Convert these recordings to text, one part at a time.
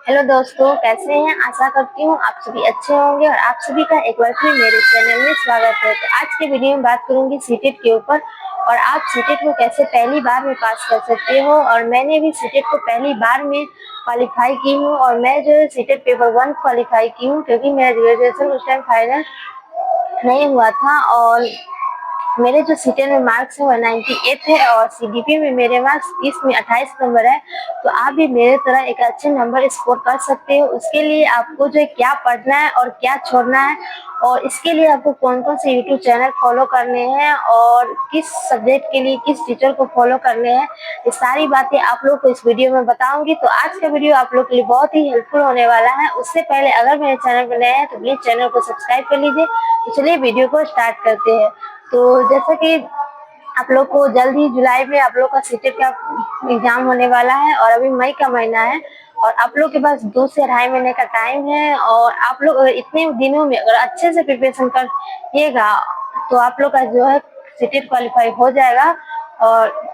Hello दोस्तों, कैसे हैं? आशा करती हूँ आप सभी अच्छे होंगे और आप सभी का एक बार फिर मेरे चैनल में स्वागत है। तो आज के वीडियो में बात करूंगी सीटेट के ऊपर और आप सीटेट को कैसे पहली बार में पास कर सकते हो। और मैंने भी सीटेट को पहली बार में क्वालिफाई की हूँ और मैं जो है सीटेट पेपर 1 क्वालिफाई की हूँ, क्योंकि मेरा ग्रेजुएशन उस टाइम फाइनल नहीं हुआ था। और मेरे जो सीटेट में मार्क्स है वो 98 है और सीडीपी में मेरे मार्क्स 30 में 28 नंबर है। तो आप भी मेरे तरह एक अच्छे नंबर स्कोर कर सकते हो। उसके लिए आपको जो है क्या पढ़ना है और क्या छोड़ना है, और इसके लिए आपको कौन कौन से यूट्यूब चैनल फॉलो करने हैं और किस सब्जेक्ट के लिए किस टीचर को फॉलो करने हैं, ये सारी बातें आप लोग को इस वीडियो में बताऊंगी। तो आज का वीडियो आप लोग के लिए बहुत ही हेल्पफुल होने वाला है। उससे पहले अगर मेरे चैनल पर नए हैं तो प्लीज चैनल को सब्सक्राइब कर लीजिए। तो चलिए वीडियो को स्टार्ट करते हैं। तो जैसा कि आप लोग को जल्द ही जुलाई में आप लोग का सीटेट का एग्जाम होने वाला है और अभी मई का महीना है और आप लोग के पास 2 से 2.5 महीने का टाइम है। और आप लोग अगर इतने दिनों में अगर अच्छे से प्रिपरेशन करिएगा तो आप लोग का जो है सीटेट क्वालिफाई हो जाएगा। और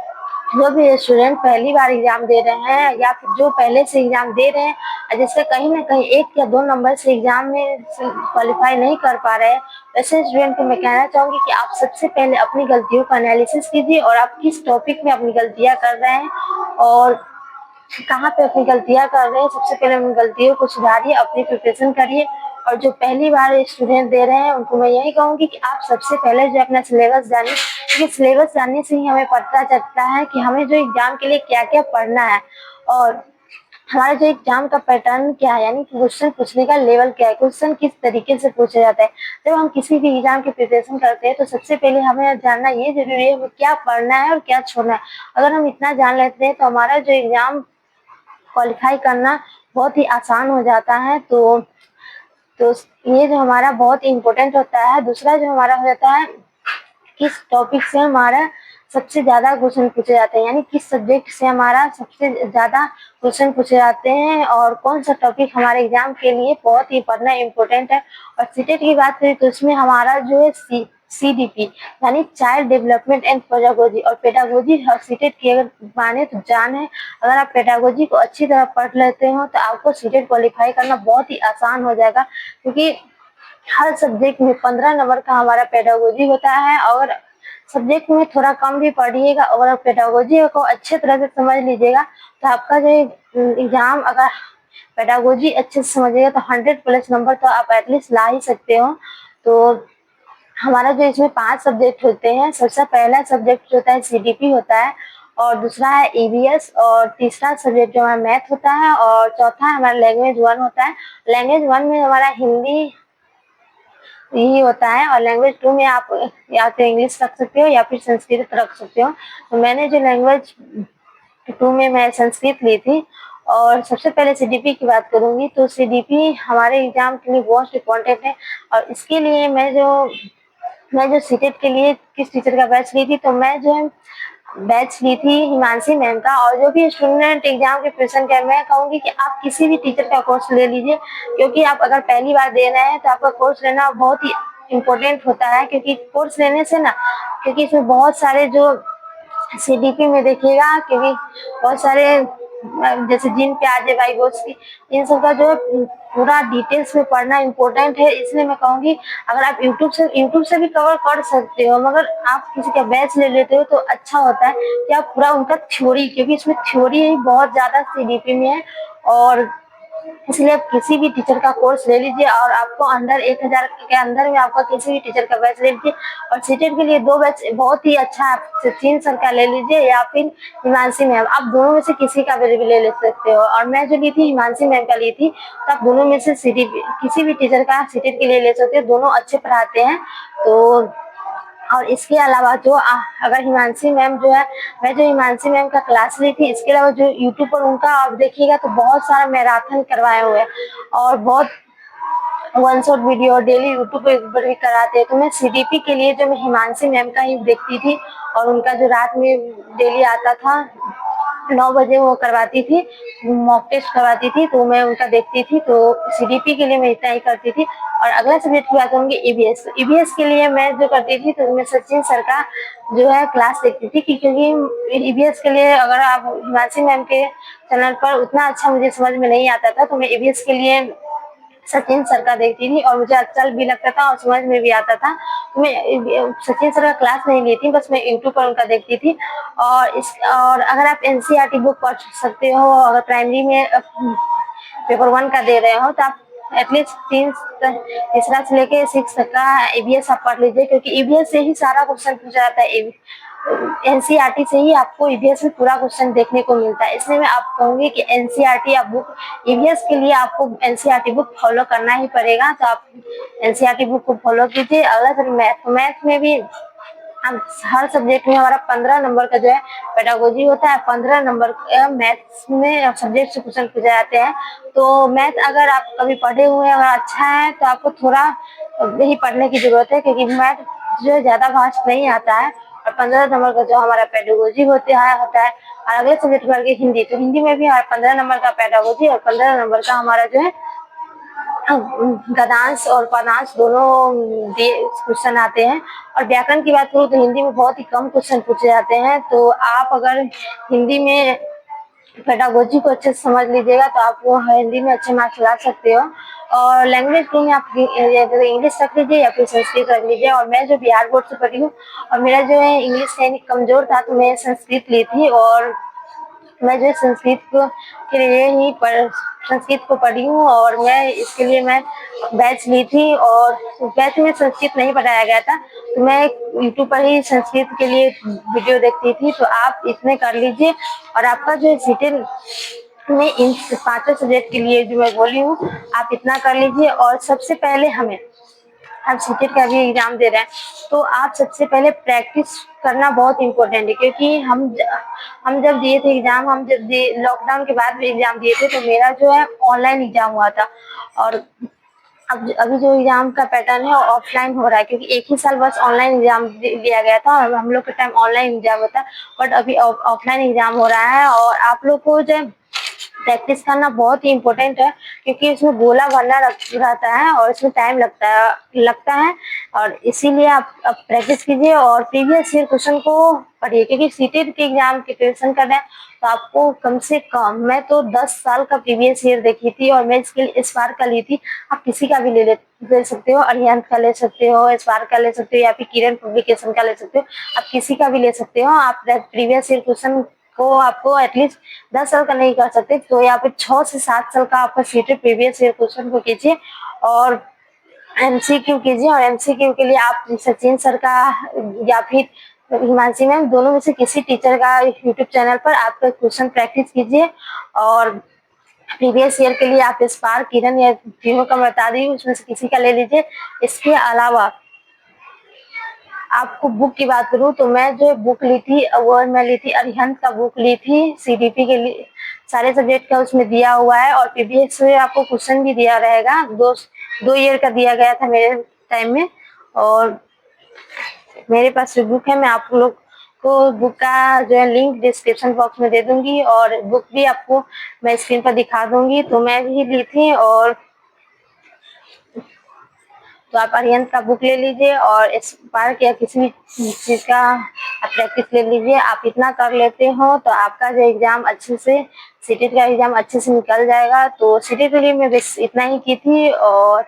जो भी स्टूडेंट पहली बार एग्जाम दे रहे हैं या फिर जो पहले से एग्जाम दे रहे हैं, जैसे कहीं ना कहीं 1 या 2 नंबर से एग्जाम में क्वालिफाई नहीं कर पा रहे हैं, वैसे स्टूडेंट को मैं कहना चाहूंगी कि आप सबसे पहले अपनी गलतियों का एनालिसिस कीजिए और आप किस टॉपिक में अपनी गलतियां कर रहे हैं और कहाँ पे अपनी गलतियां कर रहे हैं, सबसे पहले उन गलतियों को सुधारिए, अपनी प्रिपरेशन करिए। और जो पहली बार स्टूडेंट दे रहे हैं उनको मैं यही कहूंगी कि आप सबसे पहले जो अपना सिलेबस जानिए, क्योंकि सिलेबस जानने से ही हमें पता चलता है कि हमें जो एग्जाम के लिए क्या क्या पढ़ना है और हमारा जो एग्जाम का पैटर्न क्या है, यानी क्वेश्चन पूछने का लेवल क्या है, क्वेश्चन किस तरीके से पूछा जाता है। जब हम किसी भी एग्जाम की प्रिपरेशन करते हैं तो सबसे पहले हमें जानना ये जरूरी है हमें क्या पढ़ना है और क्या छोड़ना है। अगर हम इतना जान लेते हैं तो हमारा जो एग्जाम क्वालिफाई करना बहुत ही आसान हो जाता है। तो ये जो हमारा बहुत इम्पोर्टेंट होता है। दूसरा जो हमारा हो जाता है किस टॉपिक से हमारा सबसे ज्यादा क्वेश्चन पूछे जाते हैं, यानी किस सब्जेक्ट से हमारा सबसे ज्यादा क्वेश्चन पूछे जाते हैं और कौन सा टॉपिक हमारे एग्जाम के लिए बहुत ही पढ़ना इम्पोर्टेंट है। और सीटेट की बात करें तो इसमें हमारा जो है सीडीपी यानी चाइल्ड डेवलपमेंट एंड पेडागोजी और पेडागोजी और सीटेट की अगर माने तो जान है। अगर आप पेडागोजी को अच्छी तरह पढ़ लेते हो तो आपको सीटेट क्वालिफाई करना बहुत ही आसान हो जाएगा, क्योंकि हर सब्जेक्ट में 15 नंबर का हमारा पेडागोजी होता है। और सब्जेक्ट में थोड़ा कम भी पढ़िएगा और आप पेडागोजी को अच्छे तरह से समझ लीजिएगा तो आपका जो एग्जाम अगर पेडागोजी अच्छे से समझिएगा तो 100+ नंबर तो आप एटलीस्ट ला ही सकते हो। तो हमारा जो इसमें 5 सब्जेक्ट होते हैं, सबसे पहला सब्जेक्ट होता है सीडीपी होता है और दूसरा है ईवीएस और तीसरा सब्जेक्ट जो हमारा मैथ होता है और चौथा हमारा लैंग्वेज 1 होता है। लैंग्वेज 1 में हमारा हिंदी यही होता है और लैंग्वेज 2 में आप या तो इंग्लिश रख सकते हो या फिर संस्कृत रख सकते हो। तो मैंने जो लैंग्वेज 2 में मैं संस्कृत ली थी। और सबसे पहले सीडीपी की बात करूंगी तो सीडीपी हमारे एग्जाम के लिए मोस्ट इम्पोर्टेंट है। और इसके लिए मैं जो सीटेट के लिए किस टीचर का बैच ली थी, तो मैं जो है बैच ली थी हिमांशी मैम का। और जो भी स्टूडेंट एग्जाम के प्रिपरेशन कर, मैं कहूंगी कि आप किसी भी टीचर का कोर्स ले लीजिए, क्योंकि आप अगर पहली बार दे रहे हैं तो आपका कोर्स लेना बहुत ही इम्पोर्टेंट होता है। क्योंकि कोर्स लेने से ना, क्योंकि इसमें बहुत सारे जो सीडीपी में देखिएगा, क्योंकि बहुत सारे जैसे जिन पे आज भाई गोश्त की इन सब का जो है पूरा डिटेल्स में पढ़ना इम्पोर्टेंट है। इसलिए मैं कहूँगी अगर आप यूट्यूब से भी कवर कर सकते हो, मगर आप किसी का बैच ले लेते हो तो अच्छा होता है कि आप पूरा उनका थ्योरी, क्योंकि इसमें थ्योरी बहुत ज्यादा सीडीपी में है। और इसलिए आप किसी भी टीचर का कोर्स ले लीजिए और आपको अंदर 1000 के अंदर में आपका किसी भी टीचर का बैच ले लीजिए। और सीटेट के लिए 2 बैच बहुत ही अच्छा है, आप सचिन सर का ले लीजिए या फिर हिमांशी मैम, आप दोनों में से किसी का भी ले सकते हो। और मैं जो ली थी हिमांशी मैम का ली थी, तो आप दोनों में से किसी भी टीचर का सीटेट के लिए ले सकते हो, दोनों अच्छे पढ़ाते हैं। तो और इसके अलावा जो अगर हिमांशी मैम जो है, मैं जो हिमांशी मैम का क्लास ली थी, इसके अलावा जो यूट्यूब पर उनका आप देखिएगा तो बहुत सारा मैराथन करवाए हुए हैं और बहुत 1 शॉट वीडियो डेली यूट्यूब पर भी कराते हैं। तो मैं सीडीपी के लिए जो मैं हिमांशी मैम का ही देखती थी और उनका जो रात में डेली आता था 9 बजे वो करवाती थी, मॉक टेस्ट करवाती थी, तो मैं उनका देखती थी। तो सीडीपी के लिए मैं इतना ही करती थी। और अगला सब्जेक्ट की बात करूंगी ईवीएस। ईवीएस के लिए मैं जो करती थी, तो मैं सचिन सर का जो है क्लास देखती थी, क्योंकि ईवीएस के लिए अगर आप हिमांशी मैम के चैनल पर उतना अच्छा मुझे समझ में नहीं आता था, तो मैं ईवीएस के लिए सचिन सर का देखती थी और मुझे अच्छा भी लगता था और समझ में भी आता था। मैं सचिन सर का क्लास नहीं ली थी, बस मैं यूट्यूब पर उनका देखती थी। और अगर आप एनसीईआरटी बुक पढ़ सकते हो, अगर प्राइमरी में पेपर 1 का दे रहे हो, तो आप एटलीस्ट तीसरा से लेके 6 तक का ईवीएस आप पढ़ लीजिए, क्योंकि ईवीएस से ही सारा क्वेश्चन पूछा जाता है। एनसीईआरटी से ही आपको ईवीएस में पूरा क्वेश्चन देखने को मिलता है। इसलिए मैं आप कहूंगी कि एनसीईआरटी आप बुक, ईवीएस के लिए आपको एनसीईआरटी बुक फॉलो करना ही पड़ेगा। तो आप एनसीईआरटी बुक को फॉलो कीजिए। अगला सर मैथ में भी हम हर सब्जेक्ट में हमारा 15 नंबर का जो है पेडागोजी होता है। 15 नंबर मैथ्स में सब्जेक्ट से क्वेश्चन पूछे जाते हैं। तो मैथ अगर आप कभी पढ़े हुए हैं, अगर अच्छा है, तो आपको थोड़ा ही पढ़ने की जरूरत है, क्योंकि मैथ जो है ज्यादा भास्ट नहीं आता है। और 15 नंबर का जो हमारा पेडागोजी होता है। और अगले सब्जेक्ट करके हिंदी, तो हिंदी में भी हमारा 15 नंबर का पेडागोजी और 15 नंबर का हमारा जो है गद्यांश और पदांश दोनों क्वेश्चन आते हैं। और व्याकरण की बात करूँ तो हिंदी में बहुत ही कम क्वेश्चन पूछे जाते हैं। तो आप अगर हिंदी में पेडागोजी को अच्छे से समझ लीजिएगा, तो आप वो हिंदी में अच्छे मार्क्स ला सकते हो। और लैंग्वेज में आप इंग्लिश रख लीजिए या फिर संस्कृत रख लीजिए। और मैं जो बिहार बोर्ड से पढ़ी हूँ, और मेरा जो है इंग्लिश कमजोर था, तो मैं संस्कृत ली थी। और मैं जो संस्कृत के लिए ही संस्कृत को पढ़ी हूँ, और मैं इसके लिए मैं बैच ली थी। और बैच में संस्कृत नहीं पढ़ाया गया था, तो मैं यूट्यूब पर ही संस्कृत के लिए वीडियो देखती थी। तो आप इतने कर लीजिए, और आपका जो सीटेट में इन 5 सब्जेक्ट के लिए जो मैं बोली हूँ, आप इतना कर लीजिए। और सबसे पहले आप सीटेट का भी एग्जाम दे रहे हैं, तो आप सबसे पहले प्रैक्टिस करना बहुत इम्पोर्टेंट है। क्योंकि हम जब दिए थे एग्जाम, हम जब लॉकडाउन के बाद भी एग्जाम दिए थे, तो मेरा जो है ऑनलाइन एग्जाम हुआ था। और अब अभी जो एग्जाम का पैटर्न है ऑफलाइन हो रहा है, क्योंकि एक ही साल बस ऑनलाइन एग्जाम दिया गया था, और हम लोग के टाइम ऑनलाइन एग्जाम होता है। बट अभी ऑफलाइन एग्जाम हो रहा है, और आप लोग को जो प्रैक्टिस करना बहुत ही इम्पोर्टेंट है, क्योंकि इसमें गोला भरना रहता है और इसमें टाइम लगता है। और इसीलिए आप प्रैक्टिस कीजिए और प्रीवियस ईयर क्वेश्चन को पढ़िए, क्योंकि सीटेट के एग्जाम की प्रिपरेशन कर रहे हैं, तो आपको कम से कम, मैं तो 10 साल का प्रीवियस ईयर देखी थी, और मैं इसके लिए इस बार का ली थी। आप किसी का भी ले सकते हो, अरिहंत का ले सकते हो, इस बार का ले सकते हो, या फिर किरण पब्लिकेशन का ले सकते हो। आप किसी का भी ले सकते हो। आप प्रीवियस ईयर क्वेश्चन को आपको एटलीस्ट 10 साल का नहीं कर सकते, तो यहाँ पे 6 से 7 साल का आपका सीटेट प्रीवियस ईयर क्वेश्चन को कीजिए और एमसीक्यू कीजिए। और एमसीक्यू के लिए आप सचिन सर का या फिर हिमांशी मैम, दोनों में से किसी टीचर का यूट्यूब चैनल पर आपका क्वेश्चन प्रैक्टिस कीजिए। और प्रीवियस ईयर के लिए आप इस बार किरण या तीनों का बता दी, उसमें से किसी का ले लीजिए। इसके अलावा आपको बुक की बात करूं, तो मैं जो बुक ली थी वो मैं ली थी अरिहंत का बुक ली थी। सीडीपी के लिए सारे सब्जेक्ट का उसमें दिया हुआ है, और प्रीवियस से आपको क्वेश्चन भी दिया रहेगा। 2 ईयर का दिया गया था मेरे टाइम में, और मेरे पास जो बुक है, मैं आप लोग को बुक का जो है लिंक डिस्क्रिप्शन बॉक्स में दे दूंगी, और बुक भी आपको मैं स्क्रीन पर दिखा दूंगी। तो मैं भी ली थी, और तो आप अरिहंत का बुक ले लीजिए, और स्पार्क या किसी भी चीज का आप प्रैक्टिस ले लीजिए। आप इतना कर लेते हो, तो आपका जो एग्जाम अच्छे से, सीटेट का एग्जाम अच्छे से निकल जाएगा। तो सीटेट के लिए मैं बस इतना ही की थी। और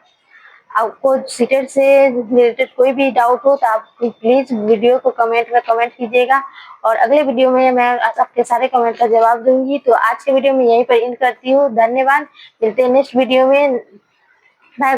आपको सीटेट से रिलेटेड कोई भी डाउट हो, तो आप प्लीज वीडियो को कमेंट में कमेंट कीजिएगा, और अगले वीडियो में मैं आपके सारे कमेंट का जवाब दूंगी। तो आज के वीडियो में यहीं पर एंड करती हूँ। धन्यवाद, मिलते हैं नेक्स्ट वीडियो में। बाय।